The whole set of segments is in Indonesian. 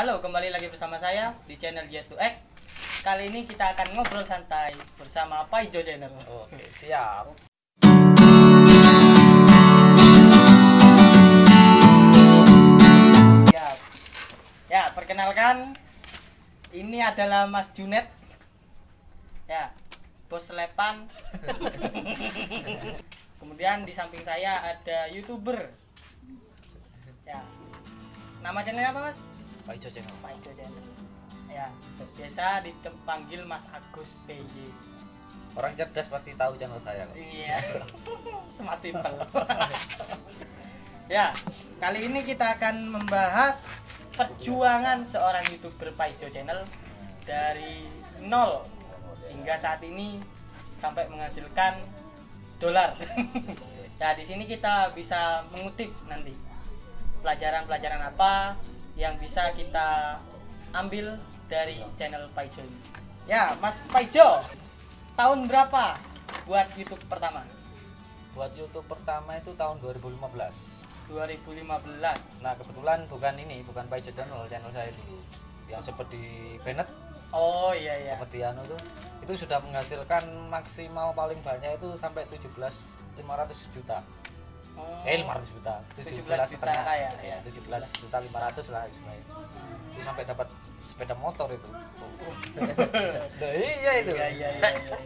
Halo, kembali lagi bersama saya di channel Yes to Act. Kali ini kita akan ngobrol santai bersama Paijo Channel. Oke, siap. Siap. Ya, perkenalkan, ini adalah Mas Junet. Ya, bos Lepan. Kemudian di samping saya ada YouTuber. Ya. Nama channelnya apa, Mas? Paijo Channel. Paijo Channel. Ya, biasa dipanggil Mas Agus PY. Orang cerdas pasti tahu channel saya kok. Iya. Smart people. Ya, kali ini kita akan membahas perjuangan seorang YouTuber Paijo Channel dari nol hingga saat ini sampai menghasilkan dolar. Nah, di sini kita bisa mengutip nanti pelajaran-pelajaran apa yang bisa kita ambil dari channel Paijo ini. Ya, Mas Paijo, tahun berapa buat YouTube pertama? Buat YouTube pertama itu tahun 2015. 2015. Nah, kebetulan bukan Paijo Channel, channel saya dulu. Yang seperti Bennett, Oh iya iya. seperti Anu tuh, itu sudah menghasilkan maksimal paling banyak itu sampai 17.500 juta. Oh. 500 juta. 17 juta ya, ya. 17 juta 500 lah istilahnya. Itu sampai dapat sepeda motor itu. Nah, iya itu. Iya iya iya. Iya.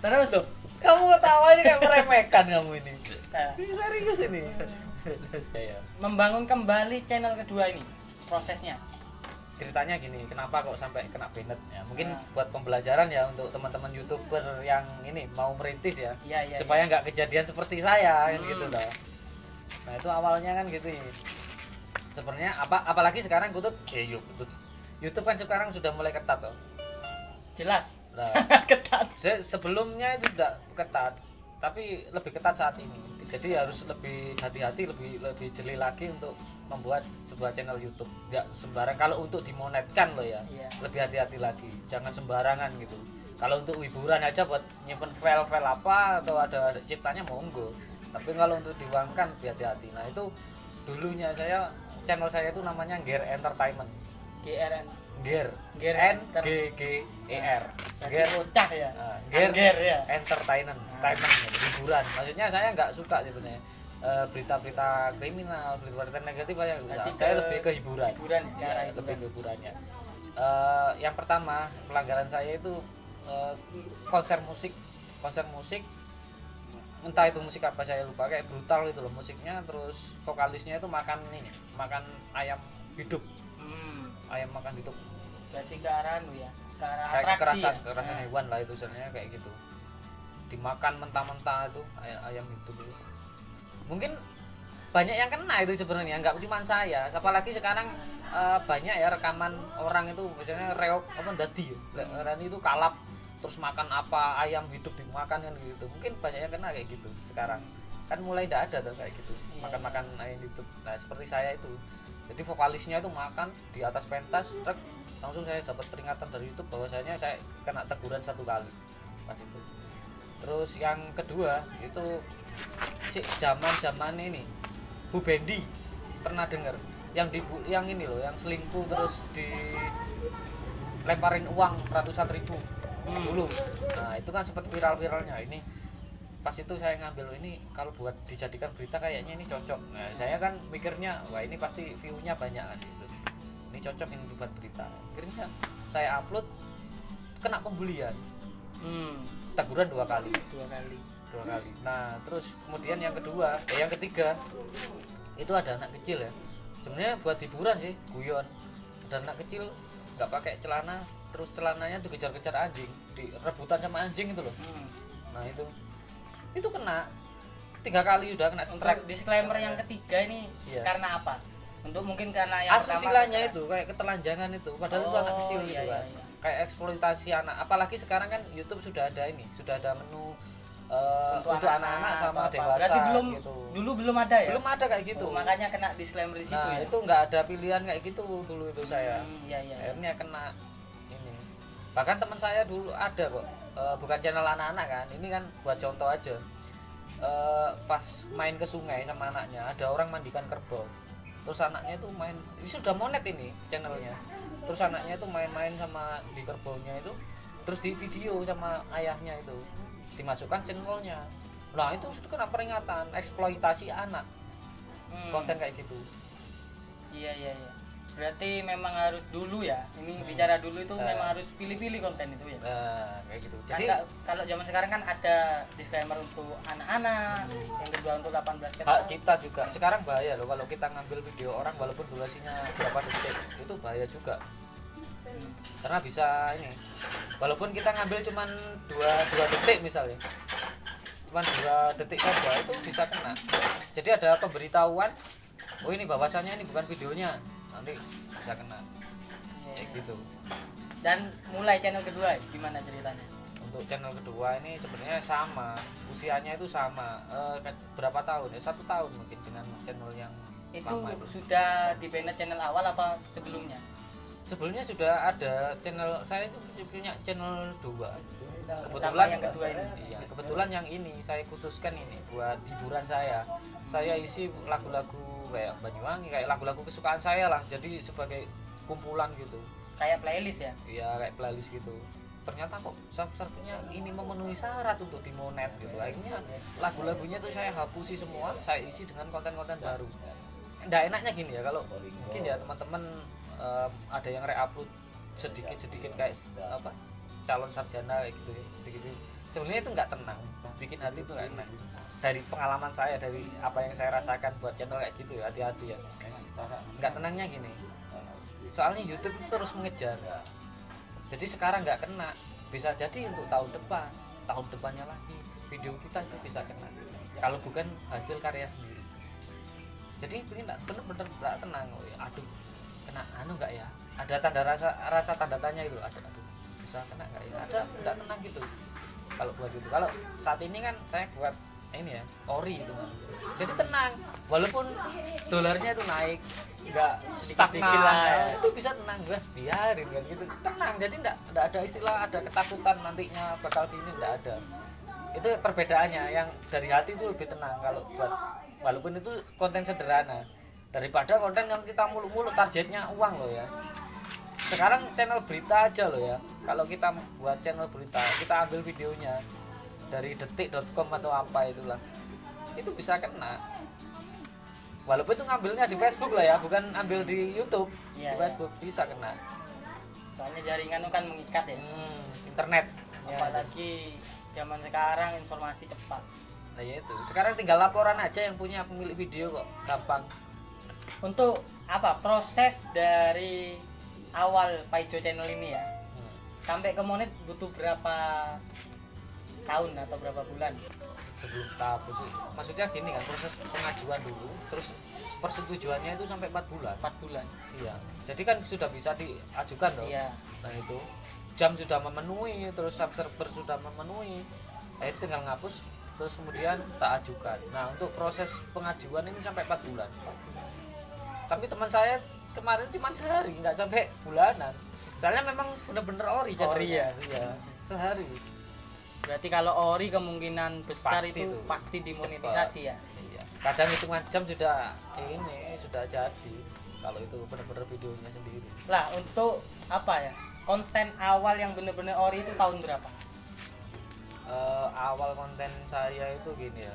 Terus Kamu ketawa ini kayak meremehkan kamu ini. nah, Ini serius ini. Ya. membangun kembali channel kedua ini prosesnya. Ceritanya gini, kenapa kok sampai kena banned ya? Mungkin Nah. buat pembelajaran ya untuk teman-teman YouTuber yang ini mau merintis ya. Iya iya. Supaya nggak kejadian seperti saya kan Hmm. gitu loh. Nah, itu awalnya kan gitu ya. Sebenarnya apalagi sekarang YouTube kan sekarang sudah mulai ketat loh. Jelas. Nah, Ketat. sebelumnya itu sudah ketat, tapi lebih ketat saat ini. Jadi harus lebih hati-hati, lebih jeli lagi untuk membuat sebuah channel YouTube. Nggak sembarang kalau untuk dimonetkan loh ya. Iya. Lebih hati-hati lagi. Jangan sembarangan gitu. Kalau untuk hiburan aja buat nyimpen file-file apa atau ada ciptanya monggo. Tapi kalau untuk diuangkan hati-hati. Nah, itu dulunya channel saya itu namanya Ger Entertainment. GRN. Ger Ger N G G E R. Ger bocah ya. Ger Ger ya. Entertainment, hiburan. Maksudnya saya nggak suka sebenarnya berita-berita kriminal, berita-berita negatif aja nggak Berarti usah. Saya ke lebih ke hiburan. Hiburan ya, Ya, arah lebih hiburan. ke hiburannya. Yang pertama pelanggaran saya itu konser musik, entah itu musik apa saya lupa, kayak brutal itu loh musiknya, terus vokalisnya itu makan ayam hidup, Hmm. ayam makan hidup. Berarti ke arah ya. Ke arah Kayak atraksi. kekerasan Ya. hewan lah itu sebenarnya kayak gitu, dimakan mentah-mentah itu ayam hidup itu. Mungkin banyak yang kena itu sebenarnya, nggak cuma saya, apalagi sekarang banyak ya rekaman orang itu misalnya reok apa dadi ya, itu kalap terus makan apa ayam hidup dimakan kan gitu. Mungkin banyak yang kena kayak gitu sekarang, kan mulai tidak ada tuh kayak gitu makan ayam hidup. Nah, seperti saya itu, jadi vokalisnya itu makan di atas pentas, truk, langsung saya dapat peringatan dari YouTube bahwasanya saya kena teguran 1 kali pas itu. Terus yang kedua itu zaman ini Bu Bendi, pernah dengar yang ini loh, yang selingkuh terus dilemparin uang ratusan ribu dulu. Nah, itu kan sempat viral-viralnya. Ini pas itu saya ngambil ini, kalau buat dijadikan berita kayaknya ini cocok. Nah, saya kan mikirnya wah ini pasti view-nya banyak kan gitu. Ini cocok ini buat berita. Akhirnya saya upload, kena pembulian. Teguran 2 kali. 2 kali. Nah, terus kemudian yang ketiga itu ada anak kecil ya. Sebenarnya buat hiburan sih, guyon. Ada anak kecil nggak pakai celana, terus celananya dikejar-kejar anjing, rebutan sama anjing itu loh. Nah, itu kena 3 kali udah kena strike. Disclaimer yang ketiga ini Iya. karena apa? Untuk mungkin karena yang Asusillanya itu kayak ketelanjangan itu, padahal itu anak kecil iya, gitu iya, kan. iya. Kayak eksploitasi anak. Apalagi sekarang kan YouTube sudah ada menu untuk anak-anak sama apa-apa. dewasa. Berarti gitu. dulu belum ada ya? Belum ada kayak gitu. Makanya kena disclaimer di situ Nah, ya. itu nggak ada pilihan kayak gitu dulu itu saya. Iya iya. Akhirnya kena ini. Bahkan teman saya dulu ada kok, bukan channel anak-anak kan. Ini kan buat contoh aja. Pas main ke sungai sama anaknya, ada orang mandikan kerbau. terus anaknya itu main, ini sudah monet ini channelnya, terus anaknya itu main-main sama di kerbaunya itu, terus di video sama ayahnya itu dimasukkan channelnya. Nah itu kena peringatan eksploitasi anak, konten kayak gitu. Iya. Berarti memang harus dulu ya. Ini bicara dulu itu memang harus pilih-pilih konten itu ya. Kayak gitu. Kan Jadi kalau zaman sekarang kan ada disclaimer untuk anak-anak, yang kedua untuk 18 ke hak atas. cipta juga. Sekarang bahaya loh kalau kita ngambil video orang walaupun durasinya berapa detik, itu bahaya juga. Karena bisa ini, walaupun kita ngambil cuman 2 detik misalnya, cuman 2 detik saja itu bisa kena. Jadi ada pemberitahuan, oh ini bahwasannya ini bukan videonya, nanti bisa kena. Kayak gitu. Dan mulai channel kedua gimana ceritanya? Untuk channel kedua ini sebenarnya sama, usianya itu sama, berapa tahun ya, 1 tahun mungkin dengan channel yang Itu lama itu. sudah di banned channel awal apa sebelumnya? Sebelumnya sudah ada channel, saya itu punya channel 2. Sama yang kedua ini. Iya, kebetulan yang ini saya khususkan ini buat hiburan saya. Saya isi lagu-lagu kayak Banyuwangi, kayak lagu-lagu kesukaan saya lah. Jadi sebagai kumpulan gitu. Kayak playlist ya? Iya, kayak playlist gitu. Ternyata kok subscribe-nya ini memenuhi syarat untuk dimonet gitu. Akhirnya lagu-lagunya tuh saya hapusi semua, saya isi dengan konten-konten baru. Nggak enaknya gini ya, kalau mungkin ya teman-teman ada yang re-upload sedikit-sedikit kayak apa calon sarjana kayak gitu ya, sedikit. Sebenarnya itu nggak tenang, bikin hati itu nggak enak. Dari pengalaman saya, dari apa yang saya rasakan buat channel kayak gitu ya, hati-hati ya. Nggak tenangnya gini, soalnya YouTube itu terus mengejar. Jadi sekarang nggak kena, bisa jadi untuk tahun depannya lagi video kita itu bisa kena. Kalau bukan hasil karya sendiri. Jadi ini bener-bener nggak tenang. Aduh, kena nggak ya? Ada tanda rasa tanda tanya itu. Aduh, bisa kena nggak ya? Ada nggak tenang gitu. Kalau buat itu, kalau saat ini kan saya buat ini ya, ori itu kan. Jadi tenang, walaupun dolarnya itu naik, nggak stagnan lah ya. itu bisa tenang, biarin kan gitu, tenang. Jadi nggak ada istilah ada ketakutan nantinya bakal gini, nggak ada. Itu perbedaannya, yang dari hati itu lebih tenang kalau buat, walaupun itu konten sederhana daripada konten yang kita muluk-muluk targetnya uang loh ya. Sekarang channel berita aja loh ya, kalau kita buat channel berita kita ambil videonya dari detik.com atau apa itulah, itu bisa kena. Walaupun itu ngambilnya di Facebook lah ya, bukan ambil di YouTube. Iya, di Facebook bisa kena. Soalnya jaringan itu kan mengikat ya. Internet ya. Apalagi zaman sekarang informasi cepat. Nah ya itu, sekarang tinggal laporan aja yang punya pemilik video kok, gampang. Untuk apa proses dari awal Paijo channel ini ya sampai ke monet butuh berapa tahun atau berapa bulan? Sebelum tahap itu, maksudnya gini kan, proses pengajuan dulu, terus persetujuannya itu sampai 4 bulan. 4 bulan. Iya. Jadi kan sudah bisa diajukan toh. Iya. Nah itu jam sudah memenuhi, terus subscriber sudah memenuhi. Nah, itu tinggal ngapus, terus kemudian tak ajukan. Nah untuk proses pengajuan ini sampai 4 bulan. Tapi teman saya kemarin cuma sehari, nggak sampai bulanan. Soalnya memang bener-bener ori ya. Iya, sehari. Berarti kalau ori kemungkinan besar Pasti itu itu. pasti dimonetisasi ya. Iya. Kadang hitungan jam sudah jadi. Kalau itu bener-bener videonya sendiri. Lah untuk apa ya? Konten awal yang bener-bener ori itu tahun berapa? Awal konten saya itu gini ya,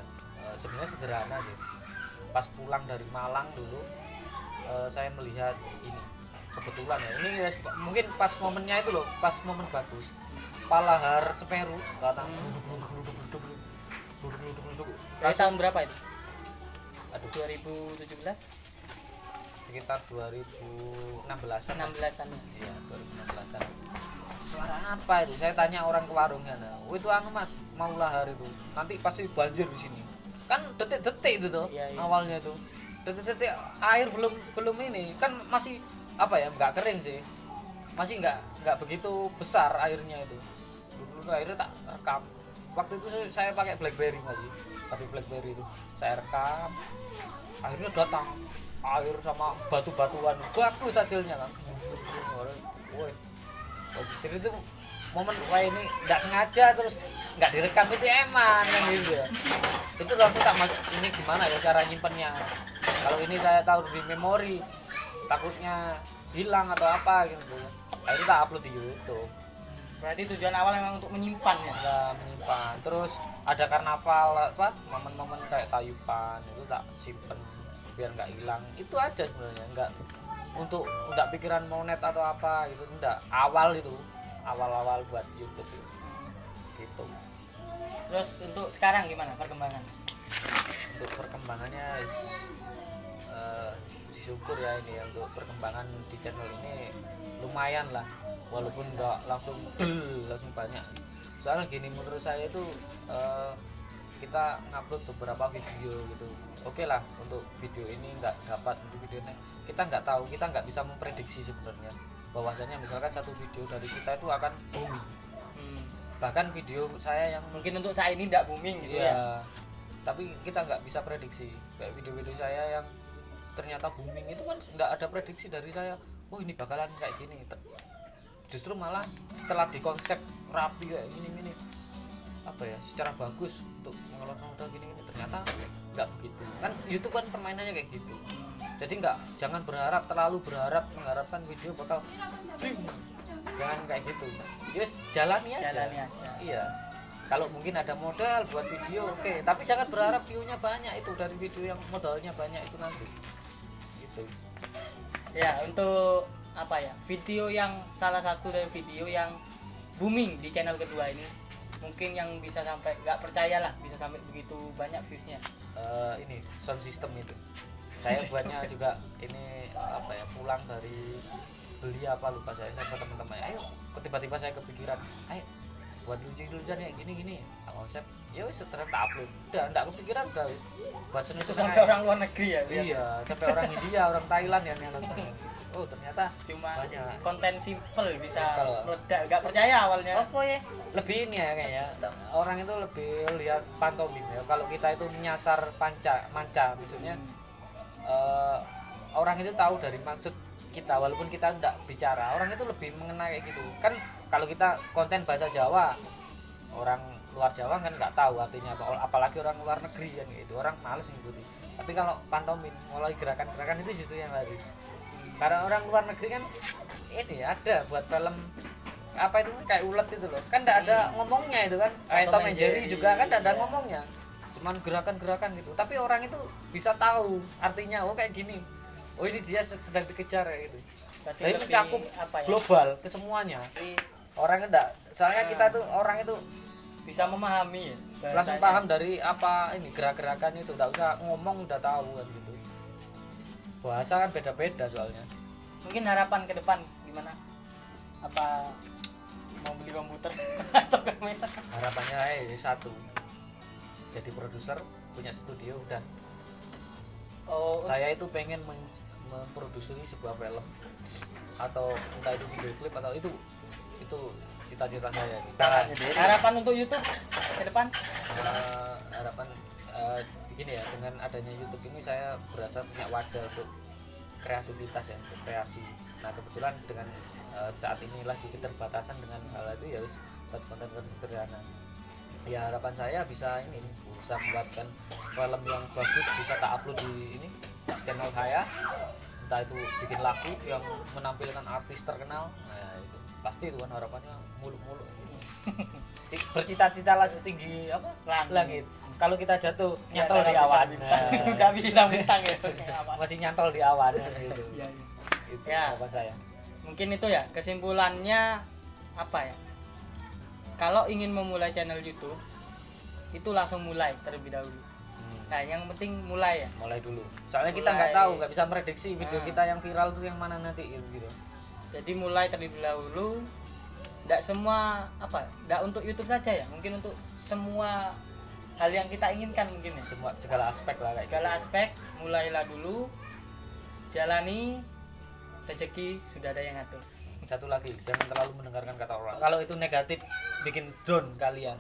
sebenarnya sederhana sih. Pas pulang dari Malang dulu, saya melihat ini kebetulan ya, ini mungkin pas momennya itu loh, pas momen bagus, Palahar Semeru datang. Dari tahun berapa itu? Aduh, 2017? sekitar 2016-an. 16-an. Iya, 2016-an. Suara apa itu? Saya tanya orang ke warungnya. Nah, oh, itu anu Mas, mau lahar itu. Nanti pasti banjir di sini. Kan detik-detik itu tuh, iya. awalnya tuh. Detik-detik air belum ini, kan masih apa ya? Enggak kering sih. Masih enggak begitu besar airnya itu. Dulu airnya tak rekam. Waktu itu saya pakai BlackBerry masih. Pakai BlackBerry itu. Saya rekam. Akhirnya datang air sama batu-batuan, bagus hasilnya kan. Woi, itu momen wah ini nggak sengaja terus nggak direkam itu emang kan gitu ya. Itu langsung tak mas ini gimana ya cara nyimpennya. Kalau ini saya taruh di memori takutnya hilang atau apa gitu. Akhirnya tak upload di YouTube. Berarti tujuan awal memang untuk menyimpan ya. Nggak menyimpan. Terus ada karnaval apa momen-momen kayak tayupan itu tak simpen biar nggak hilang. Itu aja sebenarnya, nggak untuk nggak pikiran mau net atau apa gitu, enggak. Awal-awal buat YouTube gitu. Terus untuk sekarang gimana perkembangan? Untuk perkembangannya puji syukur ya ini ya, untuk perkembangan di channel ini lumayan lah, walaupun nggak langsung banyak. Soalnya gini, menurut saya itu kita ngupload beberapa video gitu, oke lah untuk video ini nggak dapat, untuk video ini kita nggak tahu, kita nggak bisa memprediksi sebenarnya bahwasanya misalkan satu video dari kita itu akan booming. Bahkan video saya yang Mungkin untuk saat ini tidak booming gitu ya. Tapi kita nggak bisa prediksi. Kayak video-video saya yang ternyata booming itu kan nggak ada prediksi dari saya, oh ini bakalan kayak gini. Justru malah setelah dikonsep rapi kayak gini apa ya, secara bagus untuk mengelola modal gini ternyata nggak begitu. Kan YouTube kan permainannya kayak gitu. Jadi jangan mengharapkan video bakal jangan kayak gitu. Just jalani aja. Iya. Kalau mungkin ada modal buat video, oke. Tapi jangan berharap view-nya banyak itu dari video yang modalnya banyak itu nanti. Gitu. Ya, untuk apa ya? Salah satu dari video yang booming di channel kedua ini, mungkin yang bisa sampai nggak percaya lah bisa sampai begitu banyak views-nya. Ini sound system itu. Saya buatnya juga ini apa ya, pulang dari beli apa lupa saya ke teman-teman, ayo tiba-tiba saya kepikiran, ayo buat lucu-lucuan ya gini konsep, ya wis setelah tak upload udah enggak kepikiran guys buat itu sampai orang luar negeri ya. Iya, sampai orang India, orang Thailand yang nonton. Oh ternyata cuma banyak konten simple bisa meledak, nggak percaya awalnya. Ya lebih ini ya kayaknya orang itu lebih lihat pantomim ya. Kalau kita itu menyasar manca maksudnya orang itu tahu dari maksud kita walaupun kita enggak bicara, orang itu lebih mengenai kayak gitu kan. Kalau kita konten bahasa Jawa, orang luar Jawa kan nggak tahu artinya apa, apalagi orang luar negeri yang gitu, orang males ngikuti. Tapi kalau pantomim mulai gerakan-gerakan itu justru yang laris, karena orang luar negeri kan ini ada buat film apa itu kayak ulet itu loh, kan nggak ada ngomongnya itu kan, kayak Tom and Jerry juga kan nggak ada ngomongnya, cuman gerakan-gerakan gitu. Tapi orang itu bisa tahu artinya, oh kayak gini, oh ini dia sedang dikejar kayak gitu. Jadi mencakup apa ya, global ke semuanya. Orang enggak, soalnya kita tuh orang itu bisa memahami ya, langsung paham dari apa ini gerak-gerakan itu, enggak usah ngomong udah tahu kan gitu. Bahasa kan beda-beda soalnya. Mungkin harapan ke depan gimana? Apa mau beli komputer atau kamera? Harapannya satu, jadi produser, punya studio udah. Oh, saya itu pengen memproduksi sebuah film atau entah itu video klip atau itu cita-cita saya. Harapan untuk YouTube ke depan? Harapan begini ya, dengan adanya YouTube ini saya berasa punya wadah untuk kreativitas ya, untuk kreasi. Nah kebetulan dengan saat ini lagi keterbatasan dengan hal itu ya buat konten-konten sederhana. Ya harapan saya bisa membuatkan film yang bagus, bisa tak upload di ini channel saya, entah itu bikin lagu yang menampilkan artis terkenal. Nah itu pasti itu kan harapannya muluk-muluk. Bercita-cita lah setinggi apa langit. Kalau kita jatuh nyantol di awan, nggak bintang-bintang ya, masih nyantol di awan gitu. Itu ya, harapan saya. Mungkin itu ya kesimpulannya apa ya? Kalau ingin memulai channel YouTube itu langsung mulai terlebih dahulu. Nah yang penting mulai ya. Mulai dulu. Soalnya kita nggak tahu, nggak bisa prediksi video kita yang viral itu yang mana nanti gitu. Jadi mulai terlebih dahulu. Tidak semua tidak untuk YouTube saja ya. Mungkin untuk semua hal yang kita inginkan mungkin ya. Segala aspek lah kayak. Segala aspek mulailah dulu. Jalani, rezeki sudah ada yang ngatur. satu lagi, jangan terlalu mendengarkan kata orang. Kalau itu negatif bikin down kalian,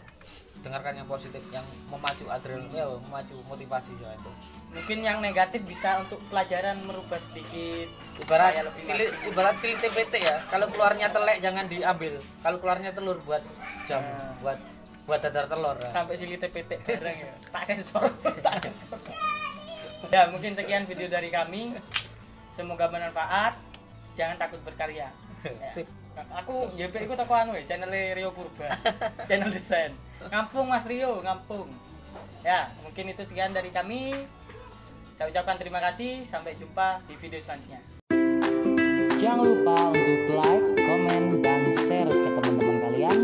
dengarkan yang positif, yang memacu adrenalin, ya memacu motivasi ya itu. Mungkin yang negatif bisa untuk pelajaran, merubah sedikit Ibarat supaya lebih ibarat silit TPT ya, kalau keluarnya telek jangan diambil, kalau keluarnya telur buat jam, buat dadar telur. sampai silitnya petek bareng ya. Tak sensor. Ya, mungkin sekian video dari kami. Semoga bermanfaat. Jangan takut berkarya. Ya. Sip. Aku YP iku toko anu ya, channel Rio Purba. Channel desain. Ngampung Mas Rio, ngampung. Ya, mungkin itu sekian dari kami. Saya ucapkan terima kasih. Sampai jumpa di video selanjutnya. Jangan lupa untuk like, komen, dan share ke teman-teman kalian.